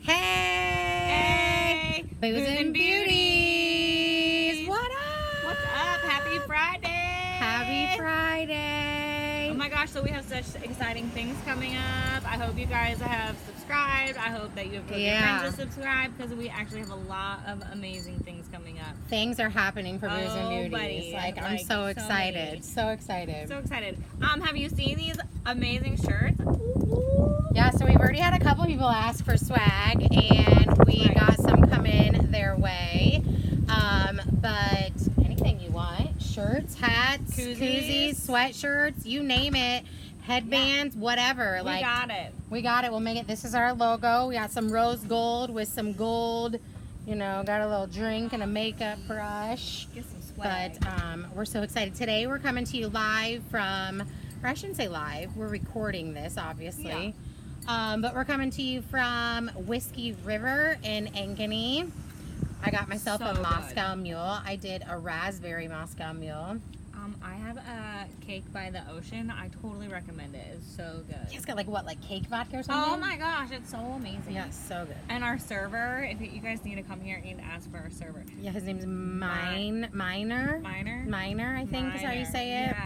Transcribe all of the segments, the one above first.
Hey! Booze and Beauties! What up? What's up? Happy Friday! Happy Friday! Oh my gosh, so we have such exciting things coming up. I hope you guys have subscribed. I hope that you have told your friends to subscribe because we actually have a lot of amazing things coming up. Things are happening for Booze and Beauties. Buddy. I'm so excited. So excited. So excited. Have you seen these amazing shirts? Yeah, so we've already had a couple people ask for swag, and we got some come in their way. But anything you want, shirts, hats, koozies, sweatshirts, you name it, headbands, whatever. We got it. We got it. We'll make it. This is our logo. We got some rose gold with some gold, got a little drink and a makeup brush. Get some swag. But we're so excited. Today we're coming to you live from, or I shouldn't say live, we're recording this, obviously. Yeah. But we're coming to you from Whiskey River in Ankeny. I got myself a Moscow Mule. I did a raspberry Moscow Mule. I have a cake by the ocean. I totally recommend it. It's so good. It's got like cake vodka or something? Oh my gosh, it's so amazing. Yeah, it's so good. And our server, if you guys need to come here and ask for our server. Yeah, his name's Miner, I think is how you say it.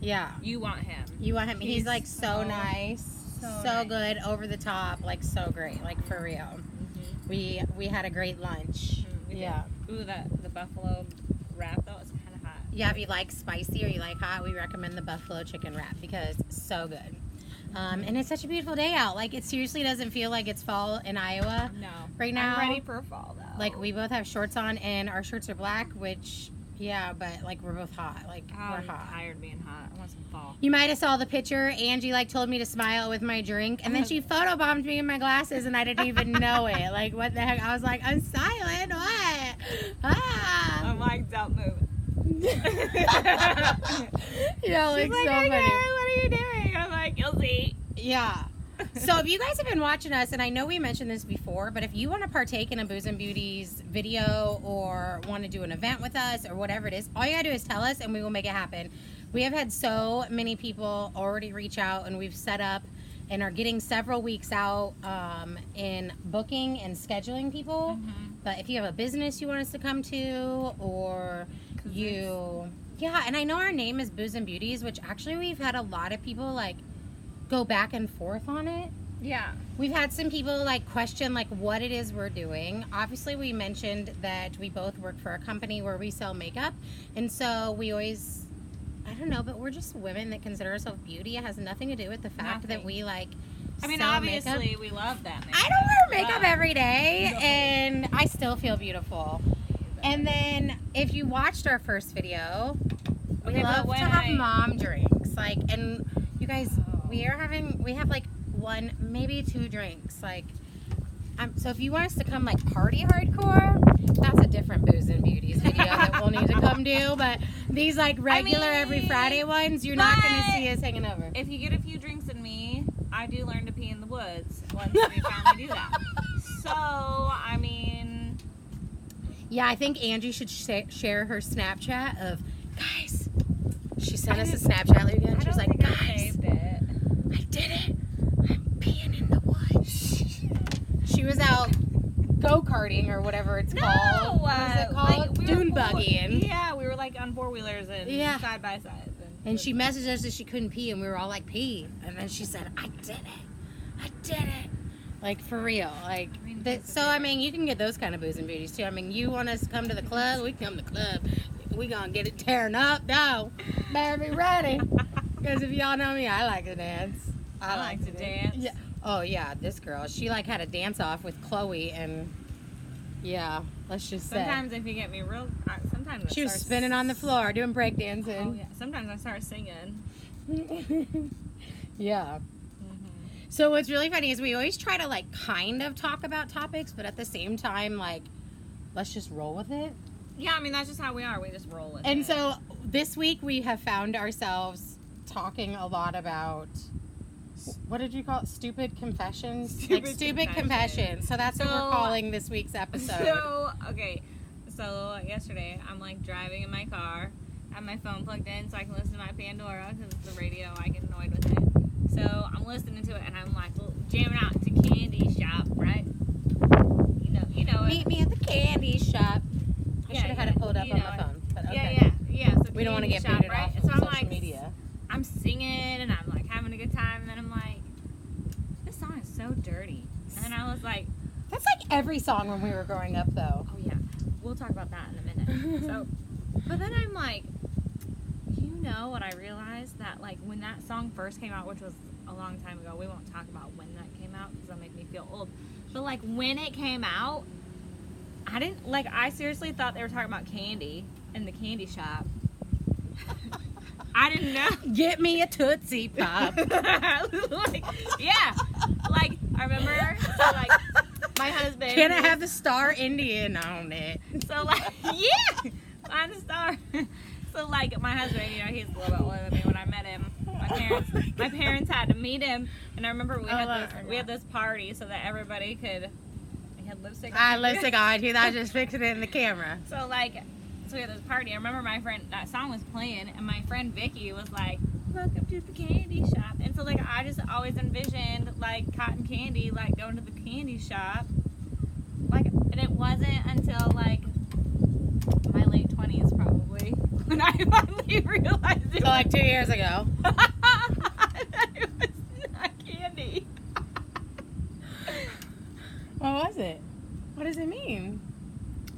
Yeah. You want him. You want him. He's like so nice. So good, over the top, like so great, like for real. Mm-hmm. We had a great lunch. Yeah. Ooh, the buffalo wrap though is kind of hot. Yeah, if you like spicy or you like hot, we recommend the buffalo chicken wrap because it's so good. And it's such a beautiful day out. Like, it seriously doesn't feel like it's fall in Iowa right now. I'm ready for fall though. Like, we both have shorts on and our shirts are black, which but like we're both hot. Like, we're hot. I'm tired of being hot. I want some fall. You might have saw the picture. Angie told me to smile with my drink, and then she photobombed me in my glasses, and I didn't even know it. Like, what the heck? I was like, I'm silent. What? I'm like, don't move. Like, She's so like, funny. What are you doing? I'm like, you'll see. Yeah. So if you guys have been watching us, and I know we mentioned this before, but if you want to partake in a Booze and Beauties video or want to do an event with us or whatever it is, all you gotta do is tell us and we will make it happen. We have had so many people already reach out, and we've set up and are getting several weeks out in booking and scheduling people. But if you have a business you want us to come to, or and I know our name is Booze and Beauties, which actually we've had a lot of people like go back and forth on it. Yeah. We've had some people like question like what it is we're doing. Obviously, we mentioned that we both work for a company where we sell makeup, and so we always, I don't know, but we're just women that consider ourselves beauty. It has nothing to do with the fact that we sell obviously makeup. we love that makeup. I don't wear makeup every day, and I still feel beautiful. And then if you watched our first video, we love to have mom drinks. Like, and you guys, we have like one, maybe two drinks. Like, so if you want us to come like party hardcore, that's a different Booze and Beauties video that we'll need to come do. But these like regular every Friday ones, you're not going to see us hanging over. If you get a few drinks in me, I do learn to pee in the woods once we finally do that. So, I mean... Yeah, I think Angie should share her Snapchat of, guys, she sent us a Snapchat again. She was like, guys, I did it. I'm peeing in the woods. She was out go-karting or whatever it's called. What is it called? Like, Dune buggying. Yeah, we were like on four-wheelers and side by side. And she messaged us that she couldn't pee, and we were all like, pee. And then she said, I did it. I did it. Like, for real. Like, so, I mean, you can get those kind of Booze and Beauties, too. I mean, you want us to come to the club, we come to the club. We gonna get it tearing up, though. Better be ready. Because if y'all know me, I like to dance. I like to dance. Yeah. Oh, yeah, this girl. She, like, had a dance-off with Chloe, and, yeah, let's just say. Sometimes if you get me real... Sometimes she was spinning on the floor, doing breakdancing. Oh, yeah. Sometimes I start singing. Yeah. So what's really funny is we always try to like kind of talk about topics, but at the same time, like, let's just roll with it. Yeah, I mean, that's just how we are. We just roll with it. And so this week we have found ourselves talking a lot about, what did you call it? Stupid confessions? Stupid confessions. So that's what we're calling this week's episode. So yesterday I'm like driving in my car. I have my phone plugged in so I can listen to my Pandora because it's the radio. I get annoyed with it. So I'm listening to it and I'm like jamming out to Candy Shop, right? singing and I'm like having a good time, and then I'm like, this song is so dirty. And I was like, that's like every song when we were growing up, though. oh yeah, we'll talk about that in a minute. So, but then I'm like, you know what I realized? That like when that song first came out, which was a long time ago, we won't talk about when that came out because that'll make me feel old. But like when it came out, I seriously thought they were talking about candy in the candy shop. I didn't know. Get me a Tootsie Pop. Like, yeah. Like, I remember, so like, my husband. Can I have the Star Indian on it? So like, yeah, find the star. So like, my husband, you know, he's a little bit older than me. When I met him, my parents had to meet him, and I remember we had this party so that everybody could. He had lipstick. I had lipstick on. I was just fixing it in the camera. So like, so we had this party. I remember my friend, that song was playing, and my friend Vicky was like, "Welcome to the candy shop." And so like, I just always envisioned like cotton candy, like going to the candy shop. Like, and it wasn't until like my late 20s probably when I finally realized it. So like 2 years ago. That it was not candy. What was it? What does it mean?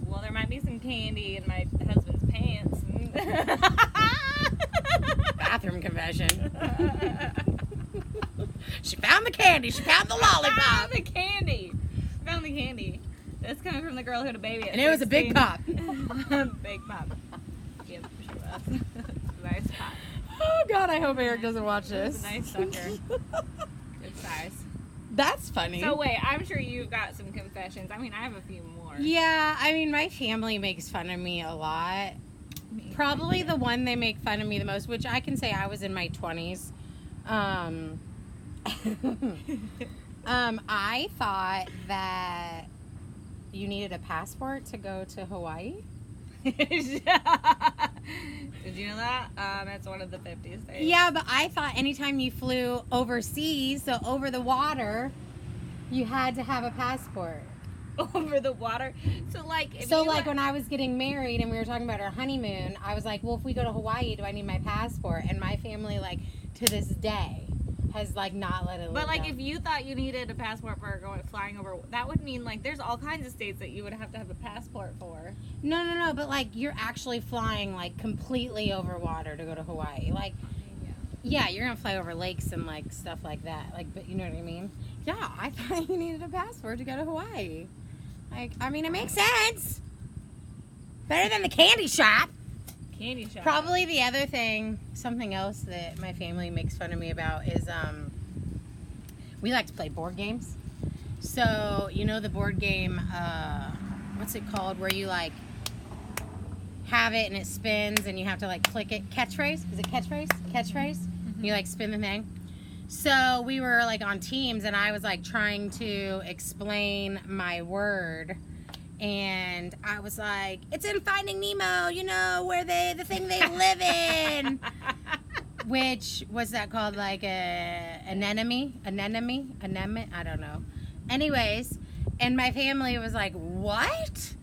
Well, there might be some candy in my husband's pants. Bathroom confession. She found the candy. She found the lollipop. Found the candy. Found the candy. That's coming from the girl who had a baby. And it was a big pop. Big pop. Yeah, she was. Nice pop. Oh God, I hope Eric doesn't watch It was this. a nice sucker. Good size. That's funny. So wait, I'm sure you've got some confessions. I mean, I have a few more. Yeah, I mean, my family makes fun of me a lot. Probably the one they make fun of me the most, which I can say I was in my 20s. I thought that you needed a passport to go to Hawaii. Did you know that? It's one of the 50 states. Yeah, but I thought anytime you flew overseas, so over the water, you had to have a passport. Over the water. So like, if So you like when I was getting married and we were talking about our honeymoon, I was like, well, if we go to Hawaii, do I need my passport? And my family, like, to this day, has like not let it live But like, down. if you thought you needed a passport for flying over, that would mean like there's all kinds of states that you would have to have a passport for. No, but like you're actually flying like completely over water to go to Hawaii. Like, yeah, you're gonna fly over lakes and like stuff like that. Like, but you know what I mean? Yeah, I thought you needed a passport to go to Hawaii. Like, I mean, it makes sense. Better than the candy shop. Candy shop. Probably the other thing, something else that my family makes fun of me about is we like to play board games. So, you know the board game, what's it called, where you like have it and it spins and you have to like click it. Catchphrase? Is it catchphrase? Catchphrase? Mm-hmm. You like spin the thing. So we were like on teams and I was like trying to explain my word. And I was like, it's in Finding Nemo, you know, where the thing they live in. Which, what's that called? Like an anemone? Anemone? I don't know. Anyways, and my family was like, what?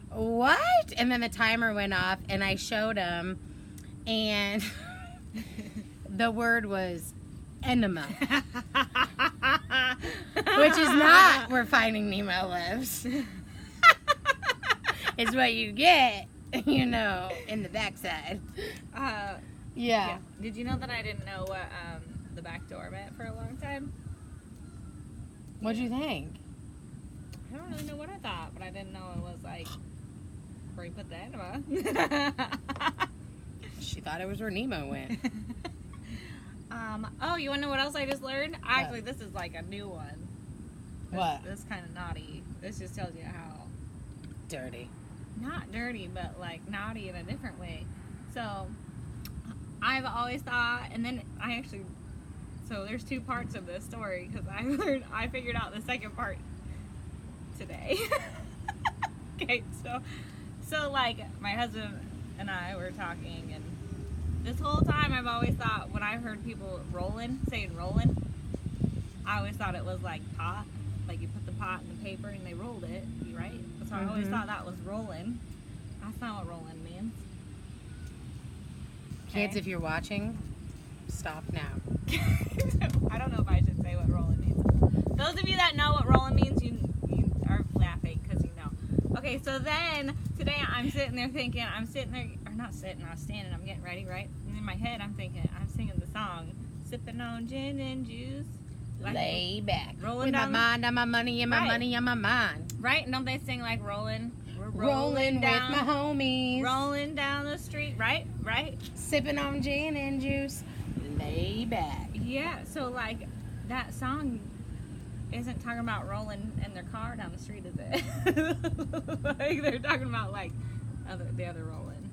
What? And then the timer went off and I showed them. And the word was enema. Which is not where Finding Nemo lives. It's what you get, you know, in the backside. Yeah. Did you know that I didn't know what the back door meant for a long time? What'd you think? I don't really know what I thought, but I didn't know it was like where you put the enema. She thought it was where Nemo went. Oh, you want to know what else I just learned? Actually, this is like a new one. What? This is kind of naughty. This just tells you how Dirty. not dirty, but like naughty in a different way. So I've always thought, and then so there's two parts of this story because I figured out the second part today. Okay, so like my husband and I were talking, and this whole time I've always thought when I've heard people saying rolling, I always thought it was like pot, like you put the pot in the paper and they rolled it, right? So I always thought that was rolling. That's not what rolling means. Kids, Okay. if you're watching, Stop now. I don't know if I should say what rolling means. Those of you that know what rolling means, you are laughing because you know. Okay, so then today I'm sitting there thinking, I was standing, I'm getting ready, right? And in my head I'm thinking, I'm singing the song, sipping on gin and juice. Like, lay back. rolling with down my mind on my money and my Right. money on my mind. Right? And don't they sing like rolling? We're Rolling down, with my homies. rolling down the street, right? Right? Sipping on gin and juice. Lay back. Yeah, so like that song isn't talking about rolling in their car down the street, is it? Like they're talking about like the other rolling.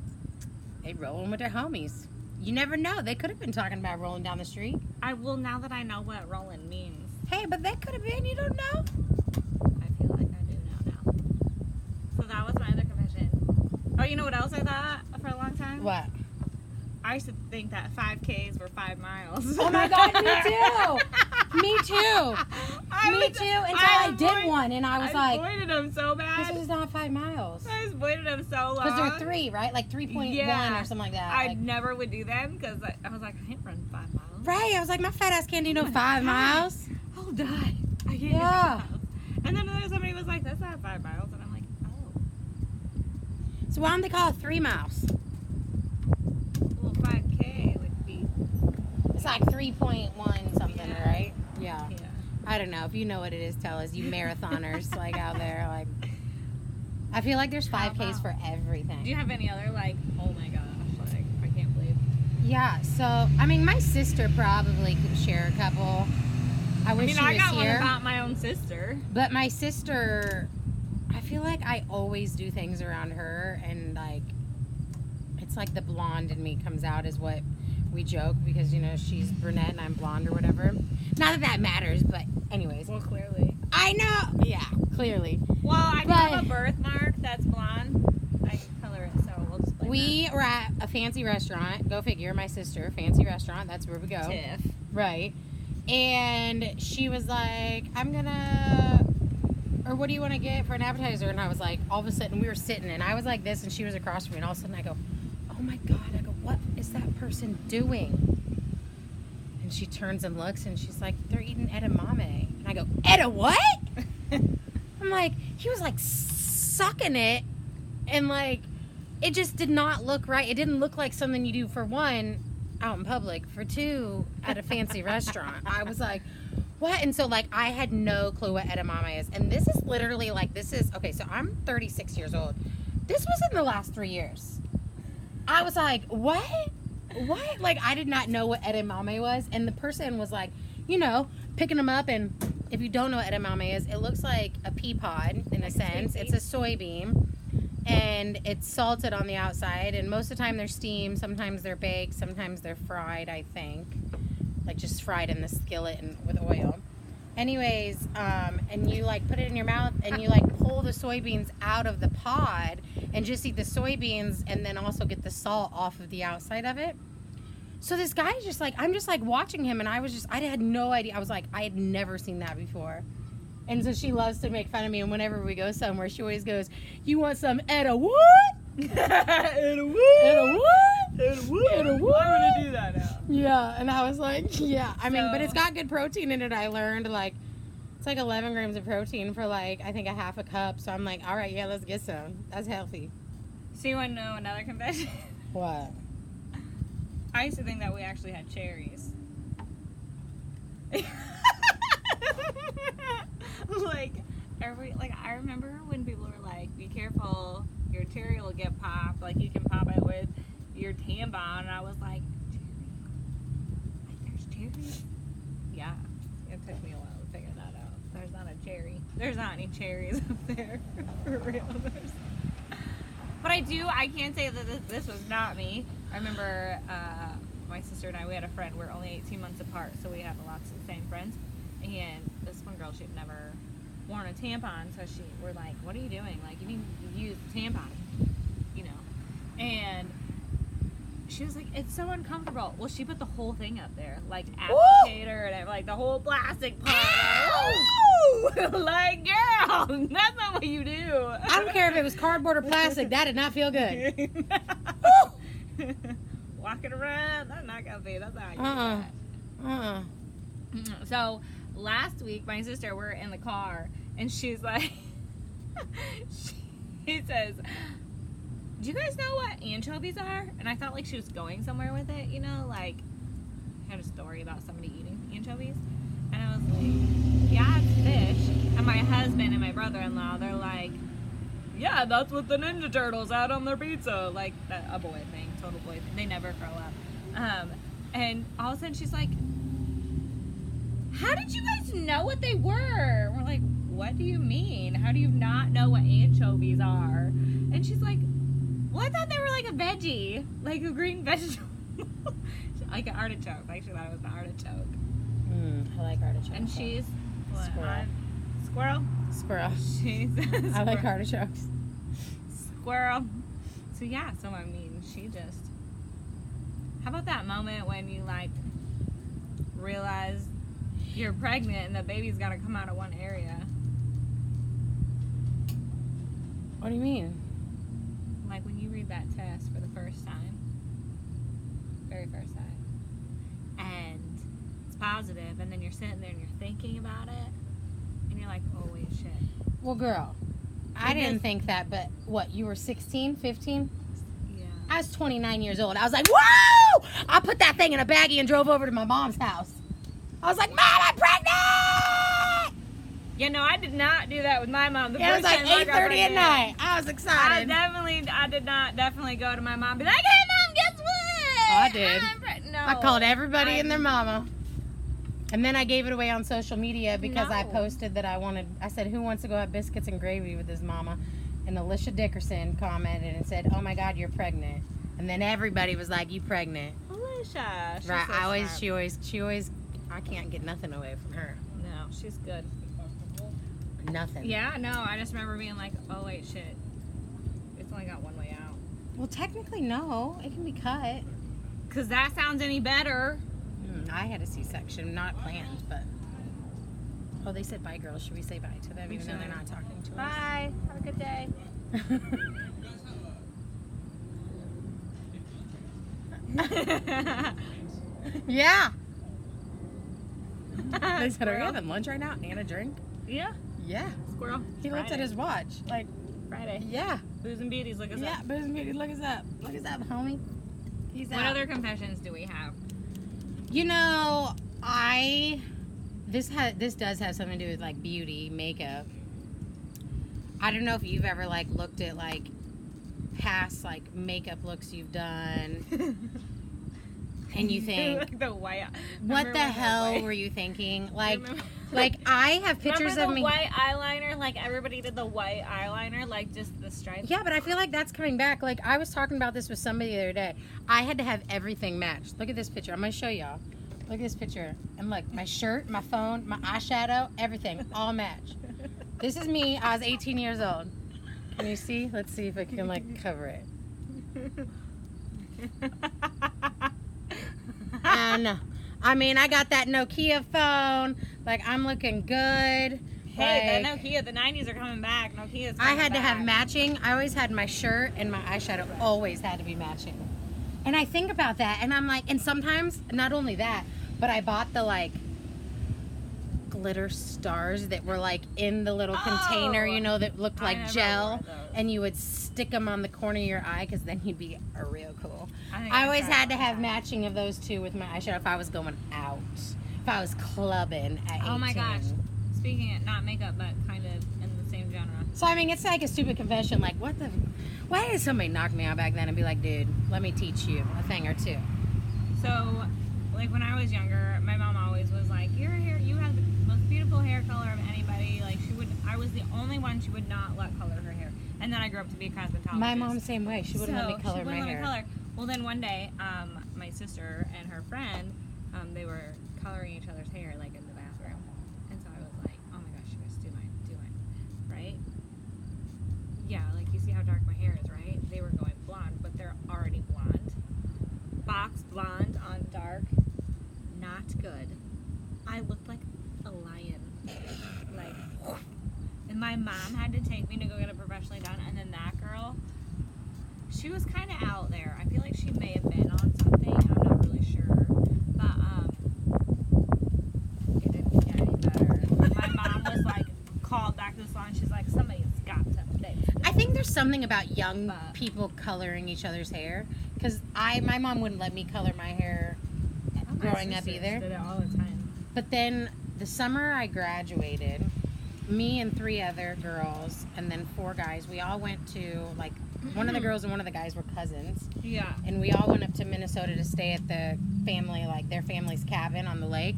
They rolling with their homies. You never know. They could have been talking about rolling down the street. I will now that I know what rolling means. Hey, but that could have been. You don't know. I feel like I do now. So that was my other confession. Oh, you know what else I thought for a long time? What? I used to think that 5Ks were 5 miles. Oh my God, me too. Me too. Me too. Until I did one, and I was like, avoided them so "This bad. is not 5 miles." I avoided them so long. Because they're 3, right? Like 3.1 Yeah. or something like that. I Like, never would do them because I was like, I can't run 5 miles. right. I was like, my fat ass can't do no 5 miles. I'll die. I can't do Yeah. 5 miles. And then somebody was like, that's not 5 miles. And I'm like, oh. So why don't they call it 3 miles? Well, 5K would be. It's like 3.1 something, Yeah. right? Yeah. Yeah. I don't know. If you know what it is, tell us. You marathoners, like, out there. Like, I feel like there's How 5Ks for Do everything. you have any other, like, oh my gosh, like, I can't believe. Yeah, so, I mean, my sister probably could share a couple. I wish I she got was one here. about my own sister. But my sister, I feel like I always do things around her, and like, it's like the blonde in me comes out, is what we joke, because, you know, she's brunette and I'm blonde or whatever. Not that that matters, but anyways. Well, clearly. I know. Yeah, clearly. Well, I do But- have a birthmark that's blonde. I can color it, so we'll just blame We were at a fancy restaurant. Go figure, my sister. Fancy restaurant. That's where we go. that. Tiff. Right. And she was like, I'm gonna, or what do you want to get for an appetizer? And I was like, all of a sudden we were sitting and I was like this and she was across from me, and all of a sudden I go, oh my God. I go, what is that person doing? And she turns and looks and she's like, they're eating edamame. And I go, Eda what? I'm like, he was like sucking it, and like, it just did not look right. It didn't look like something you do, for one, out in public, for two, at a fancy restaurant. I was like, what? And so, like, I had no clue what edamame is. And this is literally, like, okay, so I'm 36 years old. This was in the last 3 years. I was like, what? What? Like, I did not know what edamame was. And the person was like, you know, picking them up. And if you don't know what edamame is, it looks like a pea pod, in a sense. It's a soybean. And it's salted on the outside, and most of the time they're steamed, sometimes they're baked, sometimes they're fried, I think. Like, just fried in the skillet and with oil. Anyways, and you, like, put it in your mouth, and you, like, pull the soybeans out of the pod, and just eat the soybeans, and then also get the salt off of the outside of it. So this guy is just, like, I'm just, like, watching him, and I had no idea. I was like, I had never seen that before. And so she loves to make fun of me, and whenever we go somewhere, she always goes, you want some Eda what? Eda what? Eda what? Eda what? Eda what? I'm gonna do that now. Yeah, and I was like, yeah. I mean, but So- it's got good protein in it, I learned. Like, it's like 11 grams of protein for, like, I think a half a cup. So I'm like, all right, yeah, let's get some. That's healthy. So you want to know another confession? What? I used to think that we actually had cherries. Like, I remember when people were like, be careful, your cherry will get popped. Like, you can pop it with your tampon. And I was like, there's cherries? Yeah. It took me a while to figure that out. There's not a cherry. There's not any cherries up there. For real. But I can say that this was not me. I remember my sister and I, we had a friend. We're only 18 months apart, so we had lots of the same friends. And this one girl, she'd never worn a tampon, so we're like, what are you doing? Like, you need to use a tampon, you know. And she was like, it's so uncomfortable. Well, she put the whole thing up there, like applicator and like the whole plastic part. Like, girl, that's not what you do. I don't care if it was cardboard or plastic. That did not feel good. Walk walking around. That's not gonna be. That's not Uh-uh. So last week, my sister, we're in the car, and she's like, she says, "Do you guys know what anchovies are?" And I felt like she was going somewhere with it, you know, like had a story about somebody eating anchovies, and I was like, "Yeah, it's fish." And my husband and my brother-in-law, they're like, "Yeah, that's what the Ninja Turtles had on their pizza," like a boy thing, total boy thing. They never grow up. And all of a sudden, she's like, "How did you guys know what they were?" We're like, "What do you mean? How do you not know what anchovies are?" And she's like, "Well, I thought they were like a veggie, like a green vegetable." Like an artichoke. I actually thought it was an artichoke. I like artichokes. And she's what? Squirrel. Squirrel? Squirrel. She's I like artichokes. Squirrel. So yeah, so I mean, she just. How about that moment when you like realize you're pregnant and the baby's gotta come out of one area? What do you mean? Like when you read that test for the first time, very first time, and it's positive, and then you're sitting there and you're thinking about it, and you're like, "Oh wait, shit." Well, girl, I didn't think that, but what, you were 16, 15? Yeah. I was 29 years old. I was like, whoa! I put that thing in a baggie and drove over to my mom's house. I was like, Mom, I'm pregnant! Yeah, no, I did not do that with my mom. It was like 8:30 at night. I was excited. I did not definitely go to my mom and be like, "Hey, Mom, guess what? I did. No. I called everybody and their mama. And then I gave it away on social media because I No. posted that I said, who wants to go have biscuits and gravy with his mama? And Alicia Dickerson commented and said, "Oh my God, you're pregnant." And then everybody was like, "You pregnant?" Alicia. She's Right. so She always, I can't get nothing away from her. No, she's good. Nothing. Yeah, no, I just remember being like, "Oh wait, shit. It's only got one way out." Well, technically, no. It can be cut. Cause that sounds any better. I had a C-section, not planned, but. Oh, they said bye, girls. Should we say bye to them, We even though they're should. not talking to Bye. Have a good day. us? Yeah. They said, "Are you having lunch right now and a drink?" Yeah, Yeah. squirrel. He looked at his watch. Like, Friday. yeah. Booze and Beauties, look us Yeah, up. Booze and Beauty, look us up. Look us up, homie. He's What out. other confessions do we have? You know, this does have something to do with like beauty, makeup. I don't know if you've ever like looked at like past like makeup looks you've done and you think, Like the white. what remember the when hell white- were you thinking? Like, Remember- like I have pictures Remember of the me. white eyeliner? Like everybody did the white eyeliner, like just the stripes. Yeah, but I feel like that's coming back. Like I was talking about this with somebody the other day. I had to have everything matched. Look at this picture. I'm gonna show y'all. Look at this picture. And look, my shirt, my phone, my eyeshadow, everything, all match. This is me. I was 18 years old. Can you see? Let's see if I can like cover it. And I mean, I got that Nokia phone. Like I'm looking good. Hey, Like, the Nokia, the 90s are coming back. Nokia's I coming had to have back. matching. I always had my shirt and my eyeshadow always had to be matching. And I think about that and I'm like, and sometimes not only that, but I bought the like glitter stars that were like in the little container, you know, that looked I like never gel, wore those. and you would stick them on the corner of your eye because then you'd be real cool. think I always tried had to all have that. matching of those two with my eyeshadow if I was going out, if I was clubbing at 18. Oh my gosh. Speaking of not makeup, but kind of in the same genre. So I mean, it's like a stupid confession. Like, why did somebody knock me out back then and be like, "Dude, let me teach you a thing or two"? So, like when I was younger, my mom always was like, "Your hair, you have the most beautiful hair color of anybody." Like I was the only one she would not let color her hair. And then I grew up to be a cosmetologist. My mom, same way. She wouldn't let me color she my wouldn't let hair. me color. Well, then one day, my sister and her friend, they were coloring each other's hair like in the bathroom, and so I was like, "Oh my gosh, you guys do mine, right?" Yeah, like you see how dark my hair is, right? They were going blonde, but they're already blonde. Box blonde on dark, not good. I looked like a lion, like. And my mom had to take me to go get it professionally done, and then that girl, she was kind of out there. I feel like she may have been on something, think there's something about young But- people coloring each other's hair. Because my mom wouldn't let me color my hair growing My up sisters either. did it all the time. But then the summer I graduated, me and 3 other girls and then 4 guys, we all went to, like, one of the girls and one of the guys were cousins. Yeah. And we all went up to Minnesota to stay at the family, like their family's cabin on the lake.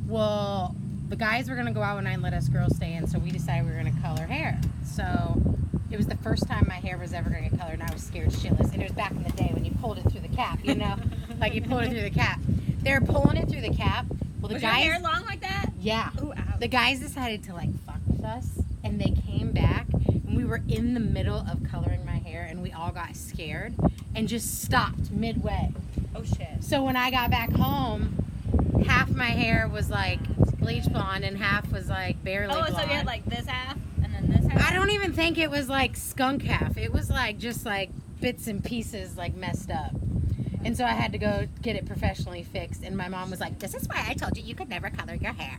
Well, the guys were going to go out one night and let us girls stay in, so we decided we were going to color hair. So it was the first time my hair was ever going to get colored, and I was scared shitless. And it was back in the day when you pulled it through the cap, you know? Like you pulled it through the cap. They were pulling it through the cap. Well, the Was guys... your hair long like that? Yeah. Ooh, ouch. The guys decided to, like, fuck with us, and they came back, and we were in the middle of coloring my hair, and we all got scared and just stopped midway. Oh shit. So when I got back home, half my hair was, like, bleach blonde, and half was, like, barely Oh, blonde. so you had like this half and then this half? I don't even think it was, like, skunk half. It was, like, just, like, bits and pieces, like, messed up. And so I had to go get it professionally fixed, and my mom was like, "This is why I told you you could never color your hair."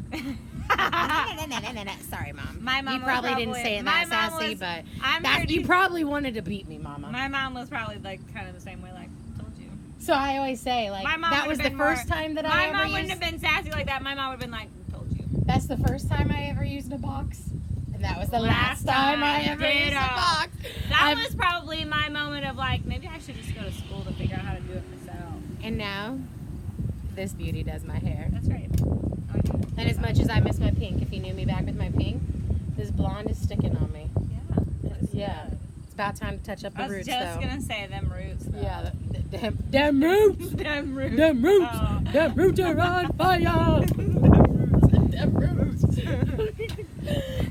Sorry, Mom. My mom you was probably didn't probably- say it my that mom sassy, was- but I'm that, pretty- you probably wanted to beat me, Mama. My mom was probably like kind of the same way, like, told you. So I always say, like, My mom that was would've the been first more- time that I My ever mom used. wouldn't have been sassy like that. My mom would have been like, told you. That's the first time I ever used a box, and that was the last time I ever used a Ditto. box. That I've- was probably my moment of like, maybe I should just go to school to figure out how to do it myself. And now, this beauty does my hair. That's right. Oh, yeah. And as much as I miss my pink, if you knew me back with my pink, this blonde is sticking on me. Yeah. That's Yeah. good. It's about time to touch up the I was roots, just though. gonna say them roots. Though. Yeah, damn roots! them roots. Them roots! Oh. Them roots are on fire! Them roots!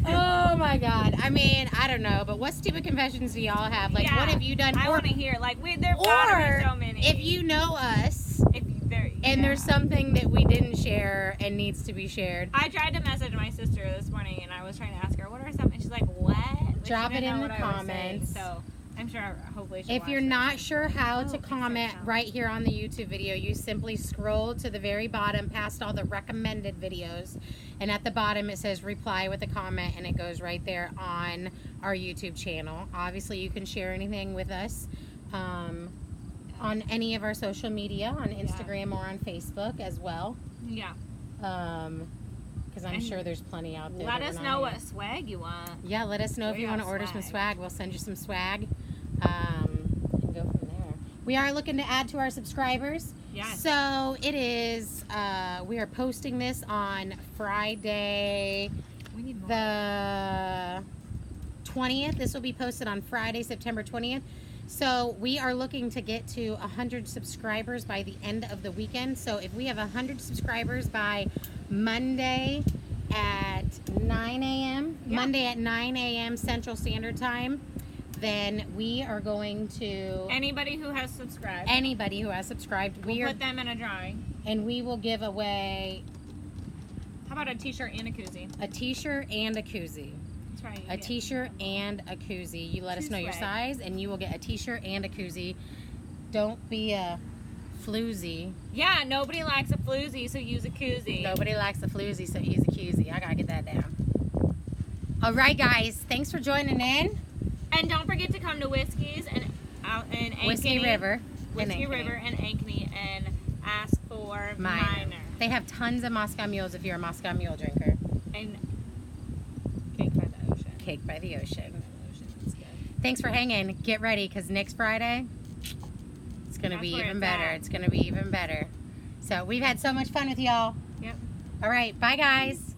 Oh my God! I mean, I don't know, but what stupid confessions do y'all have? Like, Yeah. what have you done? I Or, want to hear. Like, there gotta be so many. if you know us, If there, and yeah. there's something that we didn't share and needs to be shared, I tried to message my sister this morning, and I was trying to ask her what are some, and she's like, "What?" But she Drop didn't it in know the what I was saying, comments. so I'm sure, hopefully, she'll if watch you're this. not sure how Oh, to thanks, comment Rachel. right here on the YouTube video, you simply scroll to the very bottom past all the recommended videos, and at the bottom it says reply with a comment, and it goes right there on our YouTube channel. Obviously, you can share anything with us on any of our social media, on Instagram or on Facebook as well, Yeah. because I'm And sure there's plenty out there. Let that us we're know not what swag you want. Yeah, let us know if We you want to have order some swag. swag. We'll send you some swag. And go from there. We are looking to add to our subscribers. Yes. So it is, we are posting this on Friday We need more. the 20th. This will be posted on Friday, September 20th. So we are looking to get to 100 subscribers by the end of the weekend. So if we have 100 subscribers by Monday at 9 a.m., Yeah. Monday at 9 a.m. Central Standard Time, then we are going to, Anybody who has subscribed, anybody who has subscribed, we'll put them in a drawing. and we will give away How about a t-shirt and a koozie? a t-shirt and a koozie. That's right. A t-shirt and a koozie. You let us know your Swag. size, and you will get a t-shirt and a koozie. Don't be a floozy. Yeah, nobody likes a floozy, so use a koozie. Nobody likes a floozy, so use a koozie. I gotta get that down. All right, guys. Thanks for joining in. And don't forget to come to Whiskey's and out in Ankeny. Whiskey River. Whiskey and River and Ankeny and ask for Minor. They have tons of Moscow Mules if you're a Moscow Mule drinker. And Cake by the Ocean. Cake by the Ocean. That's good. Thanks for hanging. Get ready, because next Friday, it's going to That's be where even it's better. at. It's going to be even better. So we've had so much fun with y'all. Yep. All right. Bye, guys.